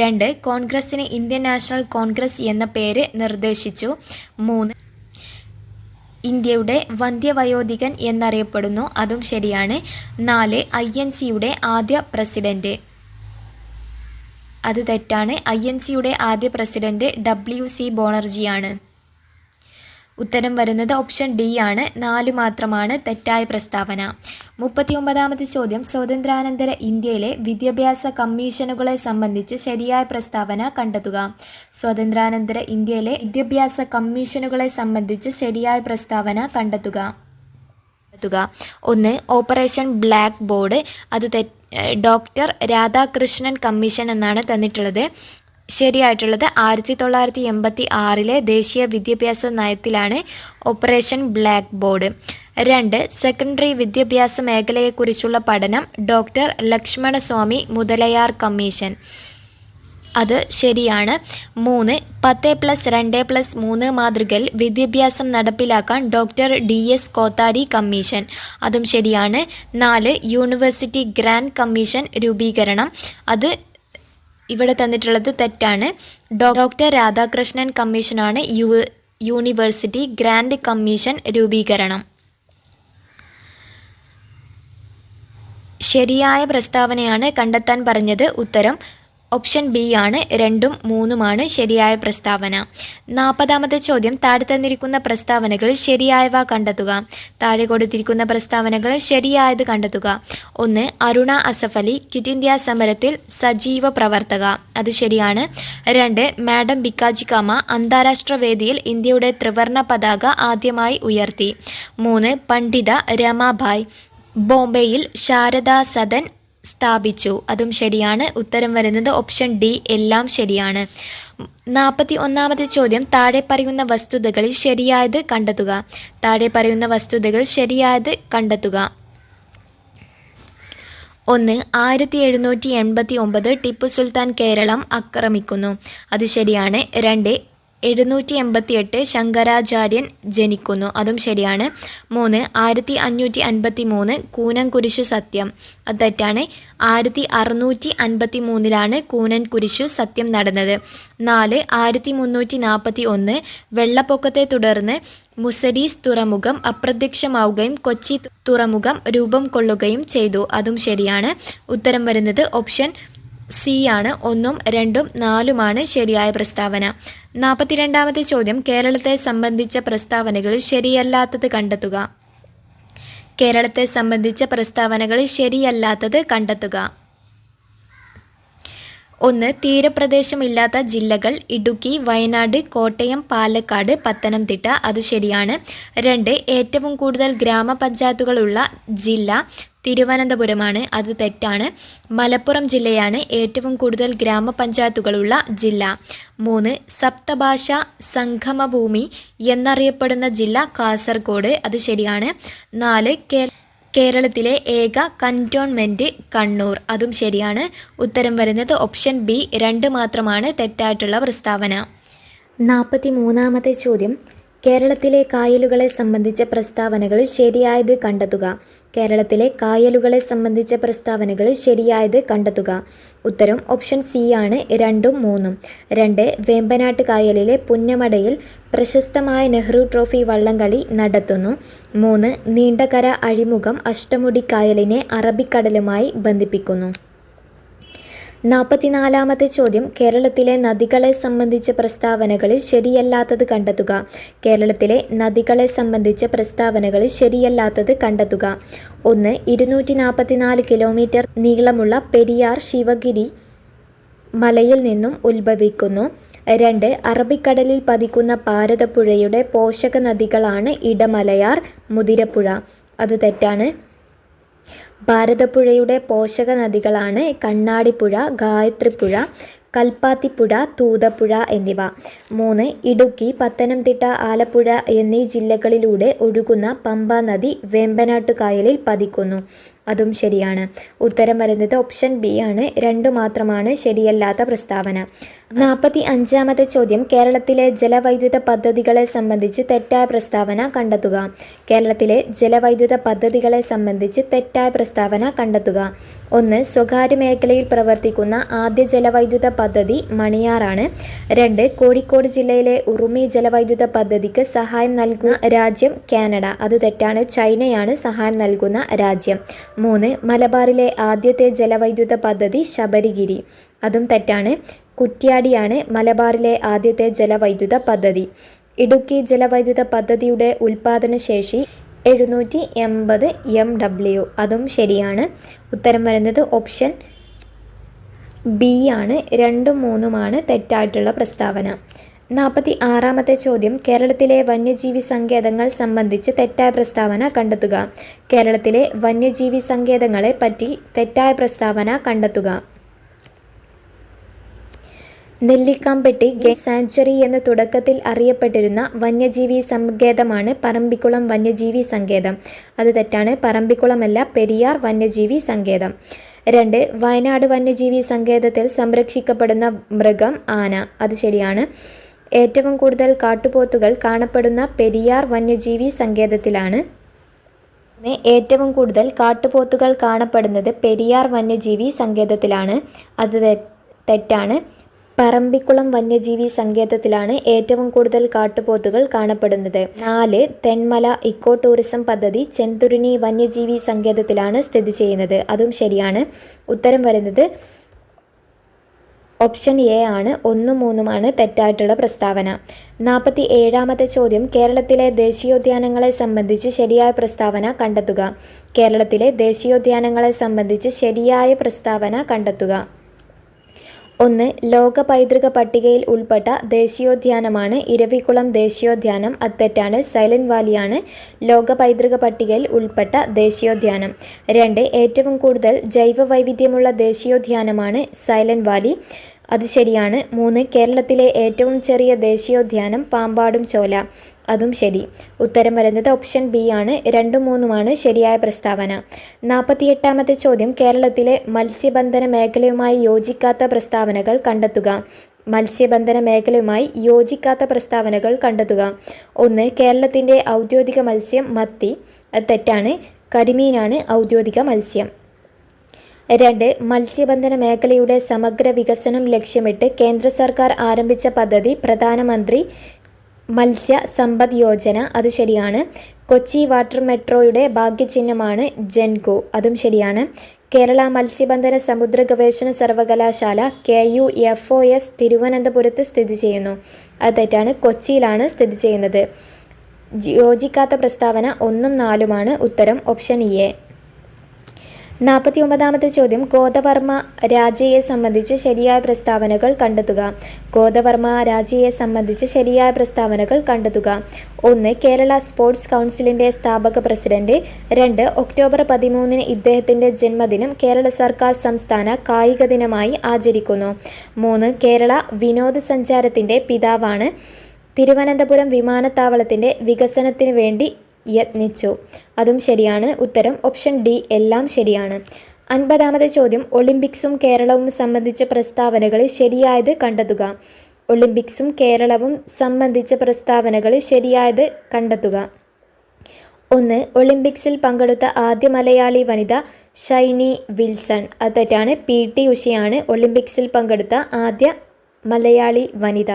2. കോൺഗ്രസിന് ഇന്ത്യൻ നാഷണൽ കോൺഗ്രസ് എന്ന പേര് നിർദ്ദേശിച്ചു. 3. ഇന്ത്യയുടെ വന്ധ്യവയോധികൻ എന്നറിയപ്പെടുന്നു. അതും ശരിയാണ്. 4. INCയുടെ ആദ്യ പ്രസിഡന്റ്. അത് തെറ്റാണ്. INCയുടെ ആദ്യ പ്രസിഡന്റ് WC ബോണർജിയാണ്. ഉത്തരം വരുന്നത് ഓപ്ഷൻ ഡി ആണ്. 4 മാത്രമാണ് തെറ്റായ പ്രസ്താവന. 39-ാമത്തെ ചോദ്യം. സ്വാതന്ത്ര്യാനന്തര ഇന്ത്യയിലെ വിദ്യാഭ്യാസ കമ്മീഷനുകളെ സംബന്ധിച്ച് ശരിയായ പ്രസ്താവന കണ്ടെത്തുക. സ്വാതന്ത്ര്യാനന്തര ഇന്ത്യയിലെ വിദ്യാഭ്യാസ കമ്മീഷനുകളെ സംബന്ധിച്ച് ശരിയായ പ്രസ്താവന കണ്ടെത്തുക. 1. Operation black board. അത് ഡോക്ടർ രാധാകൃഷ്ണൻ കമ്മീഷൻ എന്നാണ് തന്നിട്ടുള്ളത്. ശരിയായിട്ടുള്ളത് 1986 ദേശീയ വിദ്യാഭ്യാസ നയത്തിലാണ് ഓപ്പറേഷൻ ബ്ലാക്ക് ബോർഡ്. 2. സെക്കൻഡറി വിദ്യാഭ്യാസ മേഖലയെക്കുറിച്ചുള്ള പഠനം ഡോക്ടർ ലക്ഷ്മണസ്വാമി മുതലയാർ കമ്മീഷൻ. അത് ശരിയാണ്. 3. 10+2+3 മാതൃകയിൽ വിദ്യാഭ്യാസം നടപ്പിലാക്കാൻ ഡോക്ടർ DS കോത്താരി കമ്മീഷൻ. അതും ശരിയാണ്. 4. യൂണിവേഴ്സിറ്റി ഗ്രാൻഡ് കമ്മീഷൻ രൂപീകരണം. അത് ഇവിടെ തന്നിട്ടുള്ളത് തെറ്റാണ്. ഡോക്ടർ രാധാകൃഷ്ണൻ കമ്മീഷനാണ് യൂണിവേഴ്സിറ്റി ഗ്രാൻഡ് കമ്മീഷൻ രൂപീകരണം. ശരിയായ പ്രസ്താവനയാണ് കണ്ടെത്താൻ പറഞ്ഞത്. ഉത്തരം ഓപ്ഷൻ ബി ആണ്. 2ഉം 3ഉമാണ് ശരിയായ പ്രസ്താവന. 40ാമത്തെ ചോദ്യം, താഴെ തന്നിരിക്കുന്ന പ്രസ്താവനകളിൽ ശരിയായവ കണ്ടെത്തുക. താഴെ കൊടുത്തിരിക്കുന്ന പ്രസ്താവനകൾ ശരിയായത് കണ്ടെത്തുക. 1. അരുണ അസഫ് അലി ക്വിറ്റ് ഇന്ത്യ സമരത്തിൽ സജീവ പ്രവർത്തക. അത് ശരിയാണ്. 2. മാഡം ഭിക്കാജി കാമ അന്താരാഷ്ട്ര വേദിയിൽ ഇന്ത്യയുടെ ത്രിവർണ പതാക ആദ്യമായി ഉയർത്തി. 3. പണ്ഡിത രമാഭായ് ബോംബെയിൽ ശാരദാ സദൻ സ്ഥാപിച്ചു. അതും ശരിയാണ്. ഉത്തരം വരുന്നത് ഓപ്ഷൻ ഡി, എല്ലാം ശരിയാണ്. 41ാമത്തെ ചോദ്യം, താഴെ പറയുന്ന വസ്തുതകളിൽ ശരിയായത് കണ്ടെത്തുക. താഴെ പറയുന്ന വസ്തുതകൾ ശരിയായത് കണ്ടെത്തുക. 1. 1789 ടിപ്പു സുൽത്താൻ കേരളം ആക്രമിക്കുന്നു. അത് ശരിയാണ്. 2. 788 ശങ്കരാചാര്യൻ ജനിക്കുന്നു. അതും ശരിയാണ്. 3. 1553 കൂനൻ കുരിശു സത്യം. അത് തെറ്റാണ്. 1653 കൂനൻ കുരിശു സത്യം നടന്നത്. 4. 1341 വെള്ളപ്പൊക്കത്തെ തുടർന്ന് മുസരീസ് തുറമുഖം അപ്രത്യക്ഷമാവുകയും കൊച്ചി തുറമുഖം രൂപം കൊള്ളുകയും ചെയ്തു. അതും ശരിയാണ്. ഉത്തരം വരുന്നത് ഓപ്ഷൻ സി ആണ്. 1ഉം 2ഉം 4ഉമാണ് ശരിയായ പ്രസ്താവന. 42ാമത്തെ ചോദ്യം, കേരളത്തെ സംബന്ധിച്ച പ്രസ്താവനകളിൽ ശരിയല്ലാത്തത് കണ്ടെത്തുക. കേരളത്തെ സംബന്ധിച്ച പ്രസ്താവനകളിൽ ശരിയല്ലാത്തത് കണ്ടെത്തുക. 1. തീരപ്രദേശമില്ലാത്ത ജില്ലകൾ ഇടുക്കി, വയനാട്, കോട്ടയം, പാലക്കാട്, പത്തനംതിട്ട. അത് ശരിയാണ്. 2. ഏറ്റവും കൂടുതൽ ഗ്രാമപഞ്ചായത്തുകളുള്ള ജില്ല തിരുവനന്തപുരമാണ്. അത് തെറ്റാണ്. മലപ്പുറം ജില്ലയാണ് ഏറ്റവും കൂടുതൽ ഗ്രാമപഞ്ചായത്തുകളുള്ള ജില്ല. 3. സപ്തഭാഷാ സംഗമഭൂമി എന്നറിയപ്പെടുന്ന ജില്ല കാസർഗോഡ്. അത് ശരിയാണ്. 4. കേരളത്തിലെ ഏക കന്റോൺമെൻറ്റ് കണ്ണൂർ. അതും ശരിയാണ്. ഉത്തരം വരുന്നത് ഓപ്ഷൻ ബി, 2 മാത്രമാണ് തെറ്റായിട്ടുള്ള പ്രസ്താവന. 43ാമത്തെ ചോദ്യം, കേരളത്തിലെ കായലുകളെ സംബന്ധിച്ച പ്രസ്താവനകളിൽ ശരിയായത് കണ്ടെത്തുക. കേരളത്തിലെ കായലുകളെ സംബന്ധിച്ച പ്രസ്താവനകളിൽ ശരിയായത് കണ്ടെത്തുക. ഉത്തരം ഓപ്ഷൻ സി ആണ്. 2ഉം 3ഉം. 2. വേമ്പനാട്ട് കായലിലെ പുന്നമടയിൽ പ്രശസ്തമായ നെഹ്റു ട്രോഫി വള്ളംകളി നടത്തുന്നു. 3. നീണ്ടകര അഴിമുഖം അഷ്ടമുടി കായലിനെ അറബിക്കടലുമായി ബന്ധിപ്പിക്കുന്നു. 44ാമത്തെ ചോദ്യം, കേരളത്തിലെ നദികളെ സംബന്ധിച്ച പ്രസ്താവനകളിൽ ശരിയല്ലാത്തത് കണ്ടെത്തുക. കേരളത്തിലെ നദികളെ സംബന്ധിച്ച പ്രസ്താവനകളിൽ ശരിയല്ലാത്തത് കണ്ടെത്തുക. 1. 244 കിലോമീറ്റർ നീളമുള്ള പെരിയാർ ശിവഗിരി മലയിൽ നിന്നും ഉത്ഭവിക്കുന്നു. 2. അറബിക്കടലിൽ പതിക്കുന്ന ഭാരതപ്പുഴയുടെ പോഷക നദികളാണ് ഇടമലയാർ, മുതിരപ്പുഴ. അത് തെറ്റാണ്. ഭാരതപ്പുഴയുടെ പോഷക നദികളാണ് കണ്ണാടിപ്പുഴ, ഗായത്രിപ്പുഴ, കൽപ്പാത്തിപ്പുഴ, തൂതപ്പുഴ എന്നിവ. 3. ഇടുക്കി, പത്തനംതിട്ട, ആലപ്പുഴ എന്നീ ജില്ലകളിലൂടെ ഒഴുകുന്ന പമ്പ നദി വേമ്പനാട്ടു കായലിൽ പതിക്കുന്നു. അതും ശരിയാണ്. ഉത്തരം വരുന്നത് ഓപ്ഷൻ ബി ആണ്. 2 മാത്രമാണ് ശരിയല്ലാത്ത പ്രസ്താവന. 45ാമത്തെ ചോദ്യം, കേരളത്തിലെ ജലവൈദ്യുത പദ്ധതികളെ സംബന്ധിച്ച് തെറ്റായ പ്രസ്താവന കണ്ടെത്തുക. കേരളത്തിലെ ജലവൈദ്യുത പദ്ധതികളെ സംബന്ധിച്ച് തെറ്റായ പ്രസ്താവന കണ്ടെത്തുക. 1. സ്വകാര്യ മേഖലയിൽ പ്രവർത്തിക്കുന്ന ആദ്യ ജലവൈദ്യുത പദ്ധതി മണിയാറാണ്. 2. കോഴിക്കോട് ജില്ലയിലെ ഉറുമി ജലവൈദ്യുത പദ്ധതിക്ക് സഹായം നൽകുന്ന രാജ്യം കാനഡ. അത് തെറ്റാണ്. ചൈനയാണ് സഹായം നൽകുന്ന രാജ്യം. 3. മലബാറിലെ ആദ്യത്തെ ജലവൈദ്യുത പദ്ധതി ശബരിഗിരി. അതും തെറ്റാണ്. കുറ്റ്യാടിയാണ് മലബാറിലെ ആദ്യത്തെ ജലവൈദ്യുത പദ്ധതി. ഇടുക്കി ജലവൈദ്യുത പദ്ധതിയുടെ ഉൽപാദന ശേഷി 780 MW. അതും ശരിയാണ്. ഉത്തരം വരുന്നത് ഓപ്ഷൻ ബി ആണ്. 2ഉം 3ഉമാണ് തെറ്റായിട്ടുള്ള പ്രസ്താവന. 46ാമത്തെ ചോദ്യം, കേരളത്തിലെ വന്യജീവി സങ്കേതങ്ങൾ സംബന്ധിച്ച് തെറ്റായ പ്രസ്താവന കണ്ടെത്തുക. കേരളത്തിലെ വന്യജീവി സങ്കേതങ്ങളെ പറ്റി തെറ്റായ പ്രസ്താവന കണ്ടെത്തുക. നെല്ലിക്കാംപെട്ടി ഗെയിം സാങ്ച്വറി എന്ന് തുടക്കത്തിൽ അറിയപ്പെട്ടിരുന്ന വന്യജീവി സങ്കേതമാണ് പറമ്പിക്കുളം വന്യജീവി സങ്കേതം. അത് തെറ്റാണ്. പറമ്പിക്കുളമല്ല, പെരിയാർ വന്യജീവി സങ്കേതം. 2. വയനാട് വന്യജീവി സങ്കേതത്തിൽ സംരക്ഷിക്കപ്പെടുന്ന മൃഗം ആന. അത് ശരിയാണ്. ഏറ്റവും കൂടുതൽ കാട്ടുപോത്തുകൾ കാണപ്പെടുന്ന പെരിയാർ വന്യജീവി സങ്കേതത്തിലാണ്. ഏറ്റവും കൂടുതൽ കാട്ടുപോത്തുകൾ കാണപ്പെടുന്നത് പെരിയാർ വന്യജീവി സങ്കേതത്തിലാണ്. അത് തെറ്റാണ്. പറമ്പിക്കുളം വന്യജീവി സങ്കേതത്തിലാണ് ഏറ്റവും കൂടുതൽ കാട്ടുപോത്തുകൾ കാണപ്പെടുന്നത്. 4. തെന്മല ഇക്കോ ടൂറിസം പദ്ധതി ചെന്തുരുണി വന്യജീവി സങ്കേതത്തിലാണ് സ്ഥിതി ചെയ്യുന്നത്. അതും ശരിയാണ്. ഉത്തരം വരുന്നത് ഓപ്ഷൻ എ ആണ്. 1, 3 തെറ്റായിട്ടുള്ള പ്രസ്താവന. 47ാമത്തെ ചോദ്യം കേരളത്തിലെ ദേശീയോദ്യാനങ്ങളെ സംബന്ധിച്ച് ശരിയായ പ്രസ്താവന കണ്ടെത്തുക. കേരളത്തിലെ ദേശീയോദ്യാനങ്ങളെ സംബന്ധിച്ച് ശരിയായ പ്രസ്താവന കണ്ടെത്തുക. 1. ലോക പൈതൃക പട്ടികയിൽ ഉൾപ്പെട്ട ദേശീയോദ്യാനമാണ് ഇരവികുളം ദേശീയോദ്യാനം. അത് തെറ്റാണ്. സൈലന്റ് വാലിയാണ് ലോക പൈതൃക പട്ടികയിൽ ഉൾപ്പെട്ട ദേശീയോദ്യാനം. 2. ഏറ്റവും കൂടുതൽ ജൈവ വൈവിധ്യമുള്ള ദേശീയോദ്യാനമാണ് സൈലന്റ് വാലി. അത് ശരിയാണ്. 3. കേരളത്തിലെ ഏറ്റവും ചെറിയ ദേശീയോദ്യാനം പാമ്പാടും ചോല. അതും ശരി. ഉത്തരം വരുന്നത് ഓപ്ഷൻ ബി ആണ്. 2, 3 ശരിയായ പ്രസ്താവന. 48ാമത്തെ ചോദ്യം കേരളത്തിലെ മത്സ്യബന്ധന മേഖലയുമായി യോജിക്കാത്ത പ്രസ്താവനകൾ കണ്ടെത്തുക. മത്സ്യബന്ധന മേഖലയുമായി യോജിക്കാത്ത പ്രസ്താവനകൾ കണ്ടെത്തുക. 1. കേരളത്തിൻ്റെ ഔദ്യോഗിക മത്സ്യം മത്തി. അത് തെറ്റാണ്. കരിമീനാണ് ഔദ്യോഗിക മത്സ്യം. 2. മത്സ്യബന്ധന മേഖലയുടെ സമഗ്ര വികസനം ലക്ഷ്യമിട്ട് കേന്ദ്ര സർക്കാർ ആരംഭിച്ച പദ്ധതി പ്രധാനമന്ത്രി മത്സ്യ സമ്പദ് യോജന. അത് ശരിയാണ്. കൊച്ചി വാട്ടർ മെട്രോയുടെ ഭാഗ്യചിഹ്നമാണ് ജെൻകോ. അതും ശരിയാണ്. കേരള മത്സ്യബന്ധന സമുദ്ര ഗവേഷണ സർവകലാശാല KUFOS തിരുവനന്തപുരത്ത് സ്ഥിതി ചെയ്യുന്നു. അത് തെറ്റാണ്. കൊച്ചിയിലാണ് സ്ഥിതി ചെയ്യുന്നത്. യോജിക്കാത്ത പ്രസ്താവന 1, 4 ഉത്തരം ഓപ്ഷൻ എ. 49ാമത്തെ ചോദ്യം ഗോദവർമ്മ രാജയെ സംബന്ധിച്ച് ശരിയായ പ്രസ്താവനകൾ കണ്ടെത്തുക. ഗോദവർമ്മ രാജയെ സംബന്ധിച്ച് ശരിയായ പ്രസ്താവനകൾ കണ്ടെത്തുക. 1. കേരള സ്പോർട്സ് കൗൺസിലിൻ്റെ സ്ഥാപക പ്രസിഡന്റ്. 2. ഒക്ടോബർ 13 ഇദ്ദേഹത്തിൻ്റെ ജന്മദിനം കേരള സർക്കാർ സംസ്ഥാന കായിക ദിനമായി ആചരിക്കുന്നു. 3. കേരള വിനോദസഞ്ചാരത്തിൻ്റെ പിതാവാണ്. തിരുവനന്തപുരം വിമാനത്താവളത്തിൻ്റെ വികസനത്തിന് വേണ്ടി യത്നിച്ചു. അതും ശരിയാണ്. ഉത്തരം ഓപ്ഷൻ ഡി എല്ലാം ശരിയാണ്. 50ാമത്തെ ചോദ്യം ഒളിമ്പിക്സും കേരളവും സംബന്ധിച്ച പ്രസ്താവനകൾ ശരിയായത് കണ്ടെത്തുക. ഒളിമ്പിക്സും കേരളവും സംബന്ധിച്ച പ്രസ്താവനകൾ ശരിയായത് കണ്ടെത്തുക. 1. ഒളിമ്പിക്സിൽ പങ്കെടുത്ത ആദ്യ മലയാളി വനിത ഷൈനി വിൽസൺ. അത് തെറ്റാണ്. PT ഉഷയാണ് ഒളിമ്പിക്സിൽ പങ്കെടുത്ത ആദ്യ മലയാളി വനിത.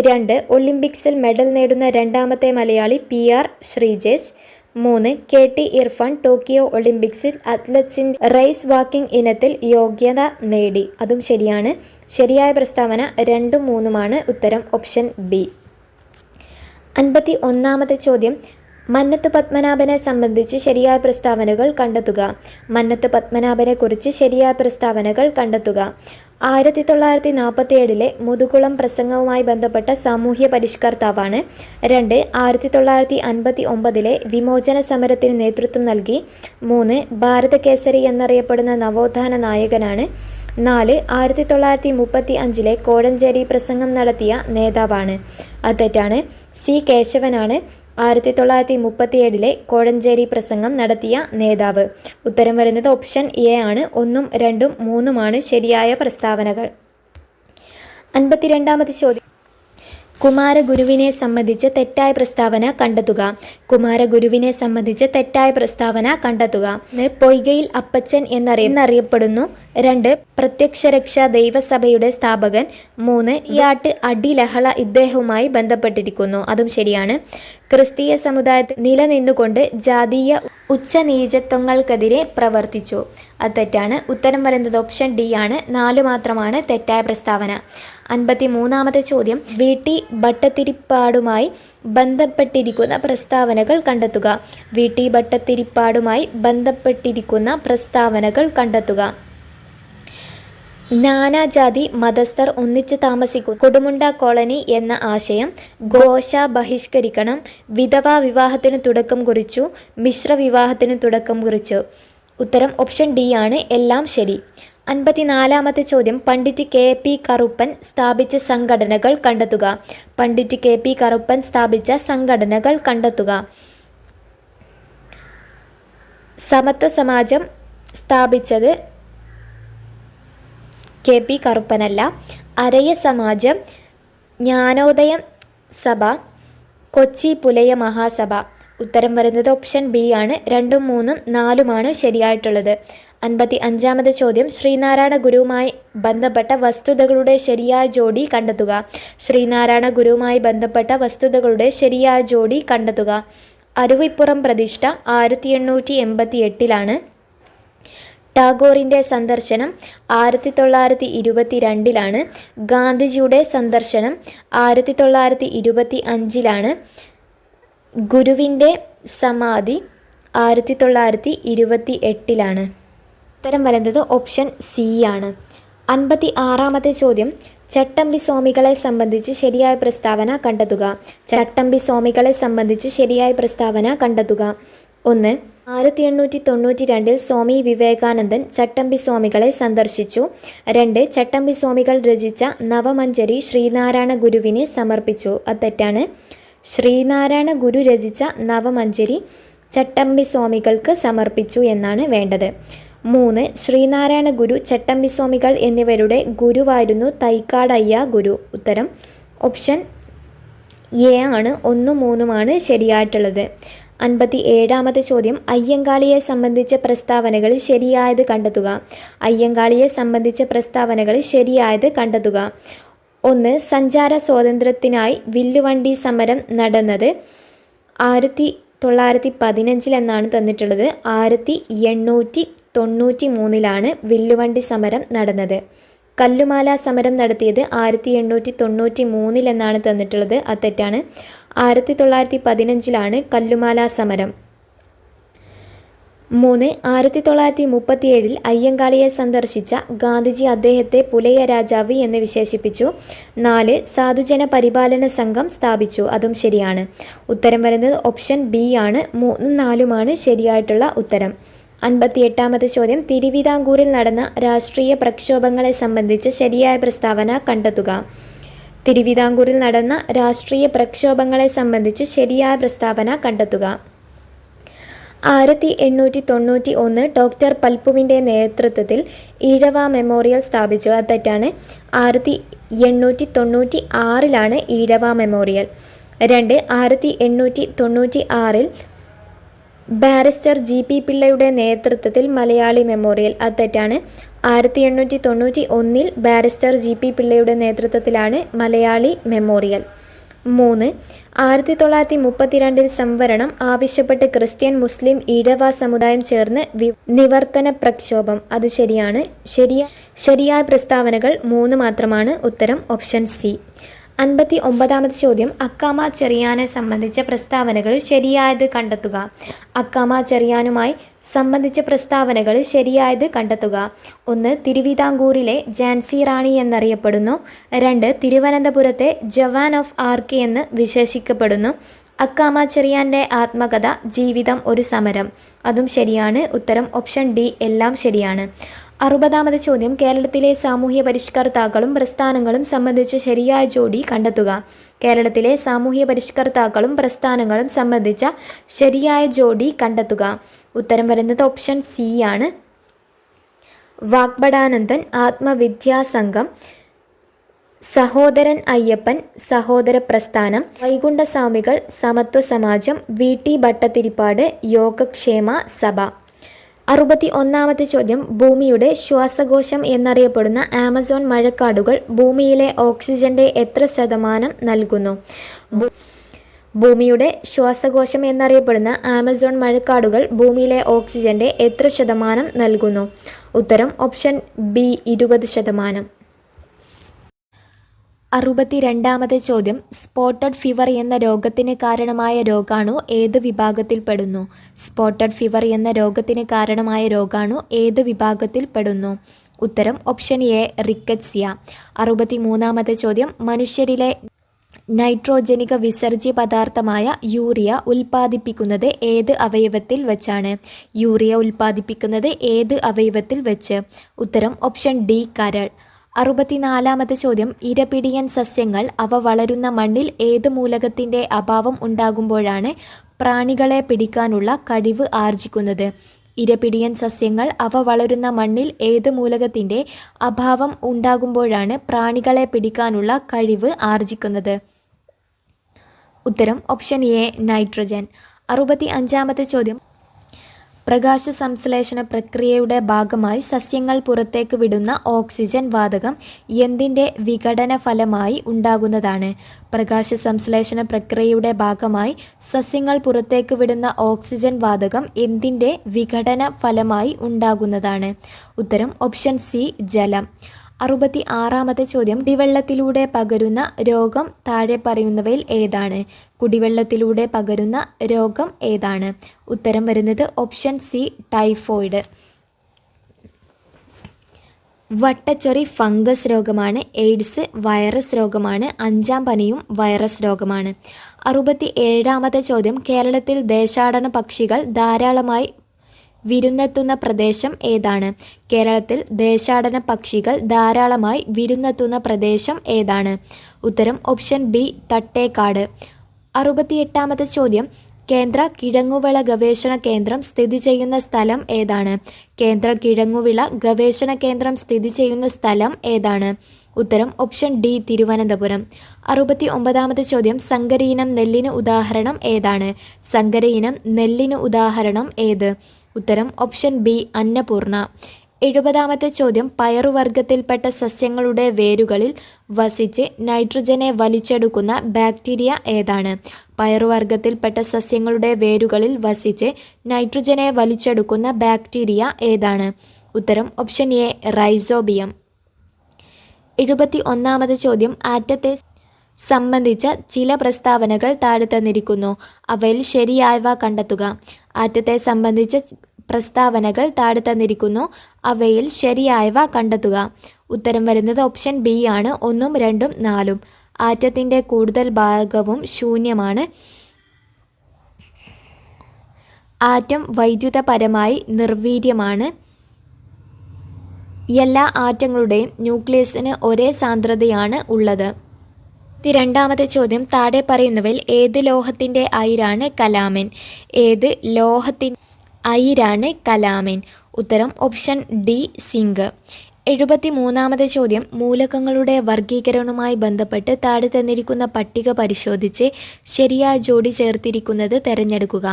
2. ഒളിമ്പിക്സിൽ മെഡൽ നേടുന്ന രണ്ടാമത്തെ Malayali PR Sreejesh. 3. KT Irfan Tokyo ഒളിമ്പിക്സിൽ അത്ലറ്റ്സിൻ്റെ റേസ് വാക്കിംഗ് ഇനത്തിൽ യോഗ്യത നേടി. അതും ശരിയാണ്. ശരിയായ പ്രസ്താവന 2, 3 ഉത്തരം ഓപ്ഷൻ ബി. 51ാമത്തെ ചോദ്യം മന്നത്ത് പത്മനാഭനെ സംബന്ധിച്ച് ശരിയായ പ്രസ്താവനകൾ കണ്ടെത്തുക. മന്നത്ത് പത്മനാഭനെ കുറിച്ച് ശരിയായ പ്രസ്താവനകൾ കണ്ടെത്തുക. 1947 മുതുകുളം പ്രസംഗവുമായി ബന്ധപ്പെട്ട സാമൂഹ്യ പരിഷ്കർത്താവാണ്. 2. 1959 വിമോചന സമരത്തിന് നേതൃത്വം നൽകി. 3. ഭാരത കേസരി എന്നറിയപ്പെടുന്ന നവോത്ഥാന നായകനാണ്. 4. 1935 കോഴഞ്ചേരി പ്രസംഗം നടത്തിയ നേതാവാണ്. അത് തെറ്റാണ്. C. കേശവനാണ് 1937 കോഴഞ്ചേരി പ്രസംഗം നടത്തിയ നേതാവ്. ഉത്തരം വരുന്നത് ഓപ്ഷൻ എ ആണ്. 1, 2, 3 ശരിയായ പ്രസ്താവനകൾ. 52ാമത്തെ ചോദ്യം കുമാരഗുരുവിനെ സംബന്ധിച്ച് തെറ്റായ പ്രസ്താവന കണ്ടെത്തുക. കുമാരഗുരുവിനെ സംബന്ധിച്ച് തെറ്റായ പ്രസ്താവന കണ്ടെത്തുക. 1. പൊയ്കയിൽ അപ്പച്ചൻ എന്നറിയപ്പെടുന്നു. 2. പ്രത്യക്ഷരക്ഷാ ദൈവസഭയുടെ സ്ഥാപകൻ. 3. യാട്ട് അടിലഹള ഇദ്ദേഹവുമായി ബന്ധപ്പെട്ടിരിക്കുന്നു. അതും ശരിയാണ്. ക്രിസ്തീയ സമുദായത്തിൽ നിലനിന്നുകൊണ്ട് ജാതീയ ഉച്ചനീചത്വങ്ങൾക്കെതിരെ പ്രവർത്തിച്ചു. അത് തെറ്റാണ്. ഉത്തരം വരുന്നത് ഓപ്ഷൻ ഡി ആണ്. 4 മാത്രമാണ് തെറ്റായ പ്രസ്താവന. 53ാമത്തെ ചോദ്യം VT ഭട്ടതിരിപ്പാടുമായി ബന്ധപ്പെട്ടിരിക്കുന്ന പ്രസ്താവനകൾ കണ്ടെത്തുക. VT ഭട്ടതിരിപ്പാടുമായി ബന്ധപ്പെട്ടിരിക്കുന്ന പ്രസ്താവനകൾ കണ്ടെത്തുക. നാനാജാതി മതസ്ഥർ ഒന്നിച്ചു താമസിക്കുന്ന കൊടുമുണ്ട കോളനി എന്ന ആശയം. ഘോഷ ബഹിഷ്കരിക്കണം. വിധവാ വിവാഹത്തിന് തുടക്കം കുറിച്ചു. മിശ്ര വിവാഹത്തിന് തുടക്കം കുറിച്ചു. ഉത്തരം ഓപ്ഷൻ ഡി ആണ്. എല്ലാം ശരി. 54ാമത്തെ ചോദ്യം പണ്ഡിറ്റ് KP കറുപ്പൻ സ്ഥാപിച്ച സംഘടനകൾ കണ്ടെത്തുക. പണ്ഡിറ്റ് KP കറുപ്പൻ സ്ഥാപിച്ച സംഘടനകൾ കണ്ടെത്തുക. സമത്വ സമാജം സ്ഥാപിച്ചത് KP കറുപ്പനല്ല. അരയ സമാജം, ജ്ഞാനോദയം സഭ, കൊച്ചി പുലയ മഹാസഭ. ഉത്തരം വരുന്നത് ഓപ്ഷൻ ബി ആണ്. 2, 3, 4 ശരിയായിട്ടുള്ളത്. 55-ാമത്തെ ചോദ്യം ശ്രീനാരായണ ഗുരുവുമായി ബന്ധപ്പെട്ട വസ്തുതകളുടെ ശരിയായ ജോഡി കണ്ടെത്തുക. ശ്രീനാരായണ ഗുരുവുമായി ബന്ധപ്പെട്ട വസ്തുതകളുടെ ശരിയായ ജോഡി കണ്ടെത്തുക. അരുവിപ്പുറം പ്രതിഷ്ഠ 1888-ലാണ്. ടാഗോറിൻ്റെ സന്ദർശനം 1922-ലാണ്. ഗാന്ധിജിയുടെ സന്ദർശനം 1925-ലാണ്. ഗുരുവിൻ്റെ സമാധി 1928-ലാണ്. ഉത്തരം വരുന്നത് ഓപ്ഷൻ സി ആണ്. 56-ാമത്തെ ചോദ്യം ചട്ടമ്പി സ്വാമികളെ സംബന്ധിച്ച് ശരിയായ പ്രസ്താവന കണ്ടെത്തുക. ചട്ടമ്പി സ്വാമികളെ സംബന്ധിച്ച് ശരിയായ പ്രസ്താവന കണ്ടെത്തുക. 1. 1892 സ്വാമി വിവേകാനന്ദൻ ചട്ടമ്പി സ്വാമികളെ സന്ദർശിച്ചു. 2. ചട്ടമ്പി സ്വാമികൾ രചിച്ച നവമഞ്ജരി ശ്രീനാരായണ ഗുരുവിനെ സമർപ്പിച്ചു. അത് തെറ്റാണ്. ശ്രീനാരായണ ഗുരു രചിച്ച നവമഞ്ജരി ചട്ടമ്പി സ്വാമികൾക്ക് സമർപ്പിച്ചു എന്നാണ് വേണ്ടത്. 3. ശ്രീനാരായണ ഗുരു ചട്ടമ്പി സ്വാമികൾ എന്നിവരുടെ ഗുരുവായിരുന്നു തൈക്കാടയ്യ ഗുരു. ഉത്തരം ഓപ്ഷൻ എ ആണ്. 1, 3 ശരിയായിട്ടുള്ളത്. 57-ാമത്തെ ചോദ്യം അയ്യങ്കാളിയെ സംബന്ധിച്ച പ്രസ്താവനകളിൽ ശരിയായത് കണ്ടെത്തുക. അയ്യങ്കാളിയെ സംബന്ധിച്ച പ്രസ്താവനകളിൽ ശരിയായത് കണ്ടെത്തുക. 1. സഞ്ചാര സ്വാതന്ത്ര്യത്തിനായി വില്ലുവണ്ടി സമരം നടന്നത് 1915 എന്നാണ് തന്നിട്ടുള്ളത്. 1893 വില്ലുവണ്ടി സമരം നടന്നത്. കല്ലുമാല സമരം നടത്തിയത് 1893 എന്നാണ് തന്നിട്ടുള്ളത്. അത് തെറ്റാണ്. 1915 കല്ലുമാല സമരം. 3. 1937 അയ്യങ്കാളിയെ സന്ദർശിച്ച ഗാന്ധിജി അദ്ദേഹത്തെ പുലയ രാജാവ് എന്ന് വിശേഷിപ്പിച്ചു. 4. സാധുജന പരിപാലന സംഘം സ്ഥാപിച്ചു. അതും ശരിയാണ്. ഉത്തരം വരുന്നത് ഓപ്ഷൻ ബി ആണ്. 3, 4 ശരിയായിട്ടുള്ള ഉത്തരം. 58-ാമത്തെ ചോദ്യം തിരുവിതാംകൂറിൽ നടന്ന രാഷ്ട്രീയ പ്രക്ഷോഭങ്ങളെ സംബന്ധിച്ച് ശരിയായ പ്രസ്താവന കണ്ടെത്തുക. തിരുവിതാംകൂറിൽ നടന്ന രാഷ്ട്രീയ പ്രക്ഷോഭങ്ങളെ സംബന്ധിച്ച് ശരിയായ പ്രസ്താവന കണ്ടെത്തുക. 1891 ഡോക്ടർ പൽപ്പുവിൻ്റെ നേതൃത്വത്തിൽ ഈഴവ മെമ്മോറിയൽ സ്ഥാപിച്ചു. അത് തെറ്റാണ്. 1896 ഈഴവ മെമ്മോറിയൽ. 2. 1896 ബാരിസ്റ്റർ GP പിള്ളയുടെ നേതൃത്വത്തിൽ മലയാളി മെമ്മോറിയൽ. അത് തെറ്റാണ്. 1891 ബാരിസ്റ്റർ GP പിള്ളയുടെ നേതൃത്വത്തിലാണ് മലയാളി മെമ്മോറിയൽ. 3. 1932 സംവരണം ആവശ്യപ്പെട്ട് ക്രിസ്ത്യൻ മുസ്ലിം ഈഴവ സമുദായം ചേർന്ന് നിവർത്തന പ്രക്ഷോഭം. അത് ശരിയാണ്. ശരിയായ പ്രസ്താവനകൾ 3 മാത്രമാണ്. ഉത്തരം ഓപ്ഷൻ സി. 59-ാമത്തെ ചോദ്യം അക്കാമ ചെറിയാനെ സംബന്ധിച്ച പ്രസ്താവനകൾ ശരിയായത് കണ്ടെത്തുക. അക്കാമ ചെറിയാനുമായി സംബന്ധിച്ച പ്രസ്താവനകൾ ശരിയായത് കണ്ടെത്തുക. 1. തിരുവിതാംകൂറിലെ ഝാൻസി റാണി എന്നറിയപ്പെടുന്നു. 2. തിരുവനന്തപുരത്തെ ജവാൻ ഓഫ് ആർക്ക് എന്ന് വിശേഷിക്കപ്പെടുന്നു. അക്കാമ ചെറിയാൻ്റെ ആത്മകഥ ജീവിതം ഒരു സമരം. അതും ശരിയാണ്. ഉത്തരം ഓപ്ഷൻ ഡി എല്ലാം ശരിയാണ്. 60-ാമത്തെ ചോദ്യം കേരളത്തിലെ സാമൂഹ്യ പരിഷ്കർത്താക്കളും പ്രസ്ഥാനങ്ങളും സംബന്ധിച്ച ശരിയായ ജോഡി കണ്ടെത്തുക. കേരളത്തിലെ സാമൂഹ്യ പരിഷ്കർത്താക്കളും പ്രസ്ഥാനങ്ങളും സംബന്ധിച്ച ശരിയായ ജോഡി കണ്ടെത്തുക. ഉത്തരം വരുന്നത് ഓപ്ഷൻ സി ആണ്. വാഗ്ഭടാനന്ദൻ ആത്മവിദ്യാസംഘം, സഹോദരൻ അയ്യപ്പൻ സഹോദര പ്രസ്ഥാനം, വൈകുണ്ഠസ്വാമികൾ സമത്വ സമാജം, VT ഭട്ടതിരിപ്പാട് യോഗക്ഷേമ സഭ. 61-ാമത്തെ ചോദ്യം ഭൂമിയുടെ ശ്വാസകോശം എന്നറിയപ്പെടുന്ന ആമസോൺ മഴക്കാടുകൾ ഭൂമിയിലെ ഓക്സിജന്റെ എത്ര ശതമാനം നൽകുന്നു? ഭൂമിയുടെ ശ്വാസകോശം എന്നറിയപ്പെടുന്ന ആമസോൺ മഴക്കാടുകൾ ഭൂമിയിലെ ഓക്സിജന്റെ എത്ര ശതമാനം നൽകുന്നു? ഉത്തരം ഓപ്ഷൻ ബി 20%. 62-ാമത്തെ ചോദ്യം സ്പോട്ടഡ് ഫീവർ എന്ന രോഗത്തിന് കാരണമായ രോഗാണു ഏത് വിഭാഗത്തിൽപ്പെടുന്നു? സ്പോട്ടഡ് ഫീവർ എന്ന രോഗത്തിന് കാരണമായ രോഗാണു ഏത് വിഭാഗത്തിൽപ്പെടുന്നു? ഉത്തരം ഓപ്ഷൻ എ റിക്കറ്റ്സിയ. 63-ാമത്തെ ചോദ്യം മനുഷ്യരിലെ നൈട്രോജനിക വിസർജ്യ പദാർത്ഥമായ യൂറിയ ഉൽപ്പാദിപ്പിക്കുന്നത് ഏത് അവയവത്തിൽ വെച്ചാണ്? യൂറിയ ഉൽപ്പാദിപ്പിക്കുന്നത് ഏത് അവയവത്തിൽ വെച്ച്? ഉത്തരം ഓപ്ഷൻ ഡി കരൾ. 64-ാമത്തെ ചോദ്യം ഇരപിടിയൻ സസ്യങ്ങൾ അവ വളരുന്ന മണ്ണിൽ ഏത് മൂലകത്തിൻ്റെ അഭാവം ഉണ്ടാകുമ്പോഴാണ് പ്രാണികളെ പിടിക്കാനുള്ള കഴിവ് ആർജിക്കുന്നത്? ഇരപിടിയൻ സസ്യങ്ങൾ അവ വളരുന്ന മണ്ണിൽ ഏത് മൂലകത്തിൻ്റെ അഭാവം ഉണ്ടാകുമ്പോഴാണ് പ്രാണികളെ പിടിക്കാനുള്ള കഴിവ് ആർജിക്കുന്നത്? ഉത്തരം ഓപ്ഷൻ എ നൈട്രജൻ. 65-ാമത്തെ ചോദ്യം പ്രകാശ സംശ്ലേഷണ പ്രക്രിയയുടെ ഭാഗമായി സസ്യങ്ങൾ പുറത്തേക്ക് വിടുന്ന ഓക്സിജൻ വാതകം എന്തിൻ്റെ വിഘടന ഫലമായി ഉണ്ടാകുന്നതാണ്? പ്രകാശ സംശ്ലേഷണ പ്രക്രിയയുടെ ഭാഗമായി സസ്യങ്ങൾ പുറത്തേക്ക് വിടുന്ന ഓക്സിജൻ വാതകം എന്തിൻ്റെ വിഘടന ഫലമായി ഉണ്ടാകുന്നതാണ്? ഉത്തരം ഓപ്ഷൻ സി, ജലം. 66-ാമത്തെ ചോദ്യം, കുടിവെള്ളത്തിലൂടെ പകരുന്ന രോഗം താഴെ പറയുന്നവയിൽ ഏതാണ്? കുടിവെള്ളത്തിലൂടെ പകരുന്ന രോഗം ഏതാണ്? ഉത്തരം വരുന്നത് ഓപ്ഷൻ സി, ടൈഫോയിഡ്. വട്ടച്ചൊറി ഫംഗസ് രോഗമാണ്. എയ്ഡ്സ് വൈറസ് രോഗമാണ്. അഞ്ചാം പനിയും വൈറസ് രോഗമാണ്. 67-ാമത്തെ ചോദ്യം, കേരളത്തിൽ ദേശാടന പക്ഷികൾ ധാരാളമായി വിരുന്നെത്തുന്ന പ്രദേശം ഏതാണ്? കേരളത്തിൽ ദേശാടന പക്ഷികൾ ധാരാളമായി വിരുന്നെത്തുന്ന പ്രദേശം ഏതാണ്? ഉത്തരം ഓപ്ഷൻ ബി, തട്ടേക്കാട്. 68-ാമത്തെ ചോദ്യം, കേന്ദ്ര കിഴങ്ങുവിള ഗവേഷണ കേന്ദ്രം സ്ഥിതി ചെയ്യുന്ന സ്ഥലം ഏതാണ്? കേന്ദ്ര കിഴങ്ങുവിള ഗവേഷണ കേന്ദ്രം സ്ഥിതി ചെയ്യുന്ന സ്ഥലം ഏതാണ്? ഉത്തരം ഓപ്ഷൻ ഡി, തിരുവനന്തപുരം. 69-ാമത്തെ ചോദ്യം, സങ്കരയിനം നെല്ലിന് ഉദാഹരണം ഏതാണ്? സങ്കരയിനം നെല്ലിന് ഉദാഹരണം ഏത്? ഉത്തരം ഓപ്ഷൻ ബി, അന്നപൂർണ. 70-ാമത്തെ ചോദ്യം, പയറുവർഗത്തിൽപ്പെട്ട സസ്യങ്ങളുടെ വേരുകളിൽ വസിച്ച് നൈട്രജനെ വലിച്ചെടുക്കുന്ന ബാക്ടീരിയ ഏതാണ്? പയറുവർഗത്തിൽപ്പെട്ട സസ്യങ്ങളുടെ വേരുകളിൽ വസിച്ച് നൈട്രജനെ വലിച്ചെടുക്കുന്ന ബാക്ടീരിയ ഏതാണ്? ഉത്തരം ഓപ്ഷൻ എ, റൈസോബിയം. 71-ാമത്തെ ചോദ്യം, ആറ്റത്തെ സംബന്ധിച്ച ചില പ്രസ്താവനകൾ താഴെ തന്നിരിക്കുന്നു. അവയിൽ ശരിയായവ കണ്ടെത്തുക. ആറ്റത്തെ സംബന്ധിച്ച പ്രസ്താവനകൾ താഴെ തന്നിരിക്കുന്നു. അവയിൽ ശരിയായവ കണ്ടെത്തുക. ഉത്തരം വരുന്നത് ഓപ്ഷൻ ബി ആണ്. 1, 2, 4. ആറ്റത്തിൻ്റെ കൂടുതൽ ഭാഗവും ശൂന്യമാണ്. ആറ്റം വൈദ്യുതപരമായി നിർവീര്യമാണ്. എല്ലാ ആറ്റങ്ങളുടെയും ന്യൂക്ലിയസിന് ഒരേ സാന്ദ്രതയാണ് ഉള്ളത്. 72-ാമത്തെ ചോദ്യം, താഴെ പറയുന്നവയിൽ ഏത് ലോഹത്തിൻ്റെ അയിരാണ് കലാമിൻ? ഏത് ലോഹത്തിൻ്റെ അയിരാണ് കലാമിൻ? ഉത്തരം ഓപ്ഷൻ ഡി, സിങ്ക്. 73-ാമത്തെ ചോദ്യം, മൂലകങ്ങളുടെ വർഗീകരണവുമായി ബന്ധപ്പെട്ട് താഴെ തന്നിരിക്കുന്ന പട്ടിക പരിശോധിച്ച് ശരിയായ ജോഡി ചേർത്തിരിക്കുന്നത് തിരഞ്ഞെടുക്കുക.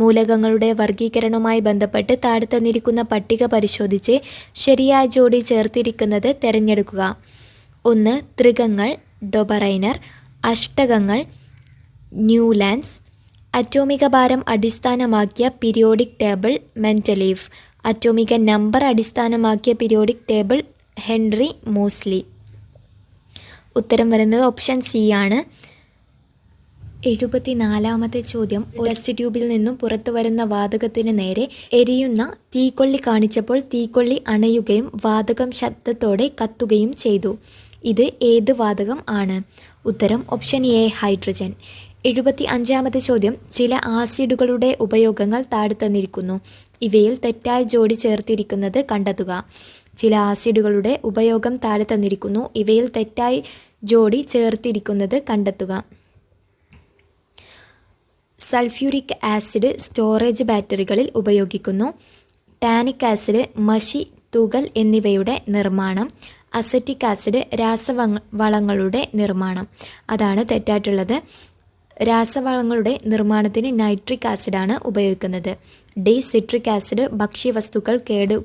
മൂലകങ്ങളുടെ വർഗീകരണവുമായി ബന്ധപ്പെട്ട് താഴെ തന്നിരിക്കുന്ന പട്ടിക പരിശോധിച്ച് ശരിയായ ജോഡി ചേർത്തിരിക്കുന്നത് തിരഞ്ഞെടുക്കുക. 1. ത്രികങ്ങൾ ഡൊബറൈനർ. അഷ്ടകങ്ങൾ ന്യൂലാൻഡ്സ്. അറ്റോമിക ഭാരം അടിസ്ഥാനമാക്കിയ പീരിയോഡിക് ടേബിൾ മെൻഡലീവ്. അറ്റോമിക നമ്പർ അടിസ്ഥാനമാക്കിയ പീരിയോഡിക് ടേബിൾ ഹെൻറി മോസ്ലി. ഉത്തരം വരുന്നത് ഓപ്ഷൻ സി ആണ്. 74-ാമത്തെ ചോദ്യം, ടെസ്റ്റ് ട്യൂബിൽ നിന്നും പുറത്തു വരുന്ന വാതകത്തിന് നേരെ എരിയുന്ന തീക്കൊള്ളി കാണിച്ചപ്പോൾ തീക്കൊള്ളി അണയുകയും വാതകം ശബ്ദത്തോടെ കത്തുകയും ചെയ്തു. ഇത് ഏത് വാതകം ആണ്? ഉത്തരം ഓപ്ഷൻ എ, ഹൈഡ്രജൻ. 75-ാമത്തെ ചോദ്യം, ചില ആസിഡുകളുടെ ഉപയോഗങ്ങൾ താഴെ തന്നിരിക്കുന്നു. ഇവയിൽ തെറ്റായ ജോഡി ചേർത്തിരിക്കുന്നത് കണ്ടെത്തുക. ചില ആസിഡുകളുടെ ഉപയോഗം താഴെ തന്നിരിക്കുന്നു. ഇവയിൽ തെറ്റായി ജോഡി ചേർത്തിരിക്കുന്നത് കണ്ടെത്തുക. സൾഫ്യൂരിക് ആസിഡ് സ്റ്റോറേജ് ബാറ്ററികളിൽ ഉപയോഗിക്കുന്നു. ടാനിക് ആസിഡ് മഷി, തുകൽ എന്നിവയുടെ നിർമ്മാണം. അസറ്റിക് ആസിഡ് രാസവളങ്ങളുടെ നിർമ്മാണം. അതാണ് തെറ്റായിട്ടുള്ളത്. രാസവളങ്ങളുടെ നിർമ്മാണത്തിന് നൈട്രിക് ആസിഡാണ് ഉപയോഗിക്കുന്നത്. ഡി, സിട്രിക് ആസിഡ് ഭക്ഷ്യവസ്തുക്കൾ കേടു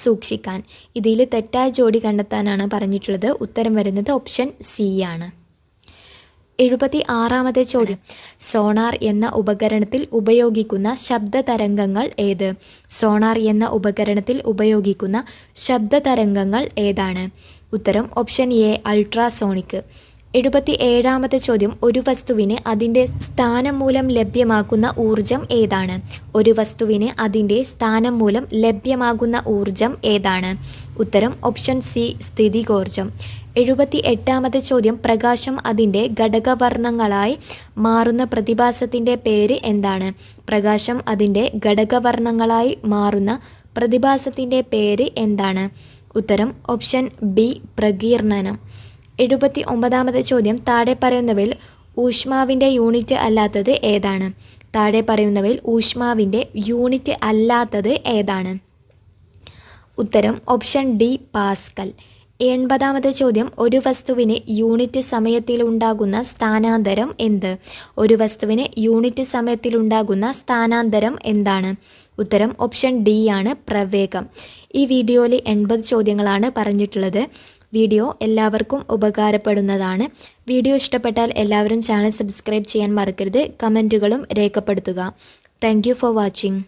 സൂക്ഷിക്കാൻ. ഇതിൽ തെറ്റായ ജോഡി കണ്ടെത്താനാണ് പറഞ്ഞിട്ടുള്ളത്. ഉത്തരം വരുന്നത് ഓപ്ഷൻ സി ആണ്. 76-ാമത്തെ ചോദ്യം, സോണാർ എന്ന ഉപകരണത്തിൽ ഉപയോഗിക്കുന്ന ശബ്ദ തരംഗങ്ങൾ ഏത്? സോണാർ എന്ന ഉപകരണത്തിൽ ഉപയോഗിക്കുന്ന ശബ്ദ തരംഗങ്ങൾ ഏതാണ്? ഉത്തരം ഓപ്ഷൻ എ, അൾട്രാസോണിക്. 77-ാമത്തെ ചോദ്യം, ഒരു വസ്തുവിന് അതിൻ്റെ സ്ഥാനം മൂലം ലഭ്യമാകുന്ന ഊർജം ഏതാണ്? ഒരു വസ്തുവിന് അതിൻ്റെ സ്ഥാനം മൂലം ലഭ്യമാകുന്ന ഊർജം ഏതാണ്? ഉത്തരം ഓപ്ഷൻ സി, സ്ഥിതികോർജം. 78-ാമത്തെ ചോദ്യം, പ്രകാശം അതിൻ്റെ ഘടകവർണ്ണങ്ങളായി മാറുന്ന പ്രതിഭാസത്തിൻ്റെ പേര് എന്താണ്? പ്രകാശം അതിൻ്റെ ഘടകവർണ്ണങ്ങളായി മാറുന്ന പ്രതിഭാസത്തിൻ്റെ പേര് എന്താണ്? ഉത്തരം ഓപ്ഷൻ ബി, പ്രകീർണനം. 79-ാമത്തെ ചോദ്യം, താഴെ പറയുന്നവയിൽ ഊഷ്മാവിൻ്റെ യൂണിറ്റ് അല്ലാത്തത് ഏതാണ്? താഴെ പറയുന്നവയിൽ ഊഷ്മാവിൻ്റെ യൂണിറ്റ് അല്ലാത്തത് ഏതാണ്? ഉത്തരം ഓപ്ഷൻ ഡി, പാസ്കൽ. 80ാമത്തെ ചോദ്യം, ഒരു വസ്തുവിന് യൂണിറ്റ് സമയത്തിലുണ്ടാകുന്ന സ്ഥാനാന്തരം എന്ത്? ഒരു വസ്തുവിന് യൂണിറ്റ് സമയത്തിലുണ്ടാകുന്ന സ്ഥാനാന്തരം എന്താണ്? ഉത്തരം ഓപ്ഷൻ ഡി ആണ്, പ്രവേഗം. ഈ വീഡിയോയിൽ 80 ചോദ്യങ്ങളാണ് പറഞ്ഞിട്ടുള്ളത്. വീഡിയോ എല്ലാവർക്കും ഉപകാരപ്പെടുന്നതാണ്. വീഡിയോ ഇഷ്ടപ്പെട്ടാൽ എല്ലാവരും ചാനൽ സബ്സ്ക്രൈബ് ചെയ്യാൻ മറക്കരുത്. കമൻറ്റുകളും രേഖപ്പെടുത്തുക. Thank you for watching.